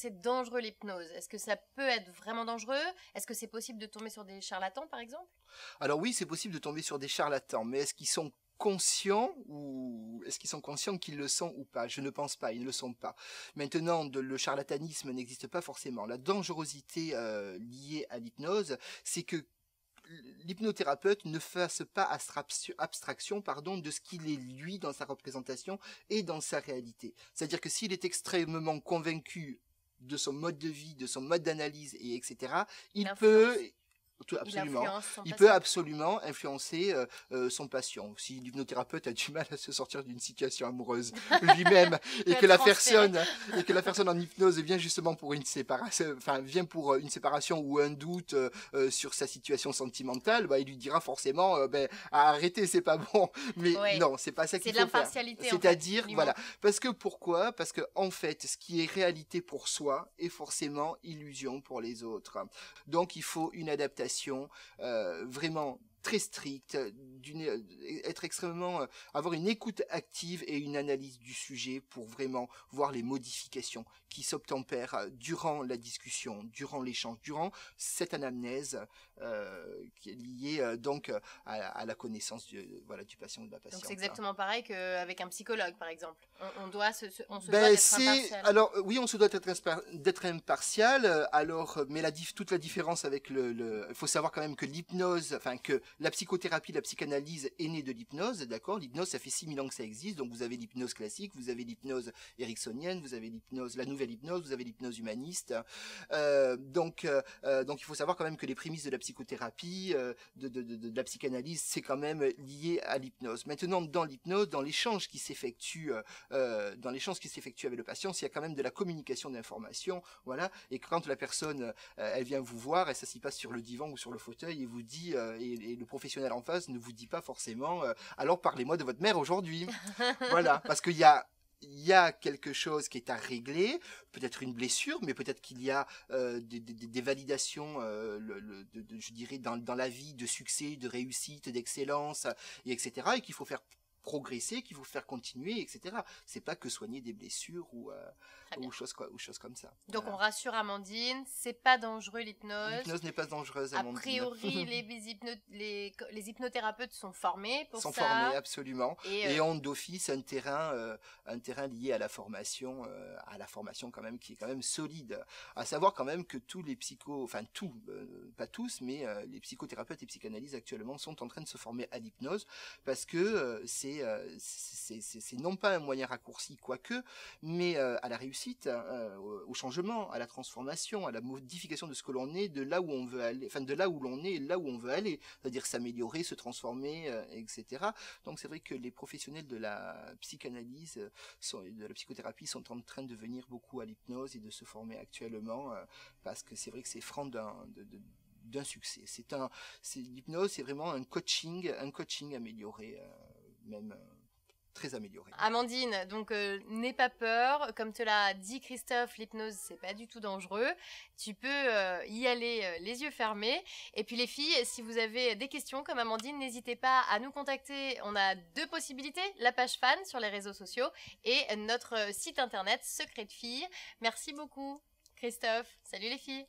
c'est dangereux l'hypnose? Est-ce que ça peut être vraiment dangereux? Est-ce que c'est possible de tomber sur des charlatans, par exemple? Alors oui, c'est possible de tomber sur des charlatans, mais est-ce qu'ils sont conscients ou est-ce qu'ils sont conscients qu'ils le sont ou pas? Je ne pense pas, ils ne le sont pas. Maintenant, le charlatanisme n'existe pas forcément. La dangerosité liée à l'hypnose, c'est que l'hypnothérapeute ne fasse pas abstraction de ce qu'il est lui dans sa représentation et dans sa réalité. C'est-à-dire que s'il est extrêmement convaincu de son mode de vie, de son mode d'analyse, et etc., il peut... Absolument. Il peut absolument influencer son patient. Si l'hypnothérapeute a du mal à se sortir d'une situation amoureuse lui-même et que la personne en hypnose vient justement pour une séparation, une séparation ou un doute sur sa situation sentimentale, bah, il lui dira forcément arrêtez, c'est pas bon. Mais non, c'est pas ça qu'il faut faire. C'est de l'impartialité. C'est-à-dire, voilà. Parce que pourquoi? Parce que en fait, ce qui est réalité pour soi est forcément illusion pour les autres. Donc il faut une adaptation vraiment très stricte, être extrêmement, avoir une écoute active et une analyse du sujet pour vraiment voir les modifications qui s'obtempèrent durant la discussion, durant l'échange, durant cette anamnèse qui est liée donc à la connaissance du patient ou de la patiente. Donc c'est exactement pareil qu'avec un psychologue, par exemple. On se doit d'être impartial. Alors oui, on se doit d'être impartial. Alors, mais toute la différence avec il faut savoir quand même que l'hypnose, enfin que la psychothérapie, la psychanalyse est née de l'hypnose, d'accord? L'hypnose, ça fait 6000 ans que ça existe. Donc vous avez l'hypnose classique, vous avez l'hypnose ericksonienne, vous avez la nouvelle hypnose, vous avez l'hypnose humaniste. Donc il faut savoir quand même que les prémices de la psychothérapie, de la psychanalyse, c'est quand même lié à l'hypnose. Maintenant, dans l'hypnose, dans l'échange qui s'effectue avec le patient, il y a quand même de la communication d'informations, voilà. Et quand la personne, elle vient vous voir, elle s'assied pas sur le divan ou sur le fauteuil et vous dit, et le professionnel en face ne vous dit pas forcément, alors parlez-moi de votre mère aujourd'hui. Voilà, parce qu'il y a quelque chose qui est à régler, peut-être une blessure, mais peut-être qu'il y a des validations, je dirais, dans la vie, de succès, de réussite, d'excellence, et etc., et qu'il faut faire progresser, qu'il faut faire continuer, etc. C'est pas que soigner des blessures ou choses comme ça. Donc voilà. On rassure Amandine, c'est pas dangereux l'hypnose. L'hypnose n'est pas dangereuse, Amandine. A priori, les hypnothérapeutes sont formés pour ça. Sont formés, absolument. Et ont d'office un terrain lié à la formation quand même, qui est quand même solide. À savoir quand même que tous les pas tous, mais les psychothérapeutes et psychanalystes actuellement sont en train de se former à l'hypnose parce que c'est non pas un moyen raccourci, quoique, mais à la réussite, au changement, à la transformation, à la modification de ce que l'on est, de là où on veut aller, de là où l'on est et là où on veut aller, c'est-à-dire s'améliorer, se transformer, etc. Donc c'est vrai que les professionnels de la psychanalyse, de la psychothérapie sont en train de venir beaucoup à l'hypnose et de se former actuellement, parce que c'est vrai que c'est franc d'un succès. L'hypnose, c'est vraiment un coaching amélioré, même très amélioré. Amandine, donc n'aie pas peur, comme te l'a dit Christophe, l'hypnose c'est pas du tout dangereux, tu peux y aller les yeux fermés. Et puis les filles, si vous avez des questions comme Amandine, n'hésitez pas à nous contacter. On a 2 possibilités, la page fan sur les réseaux sociaux et notre site internet Secret de Filles. Merci beaucoup Christophe, salut les filles.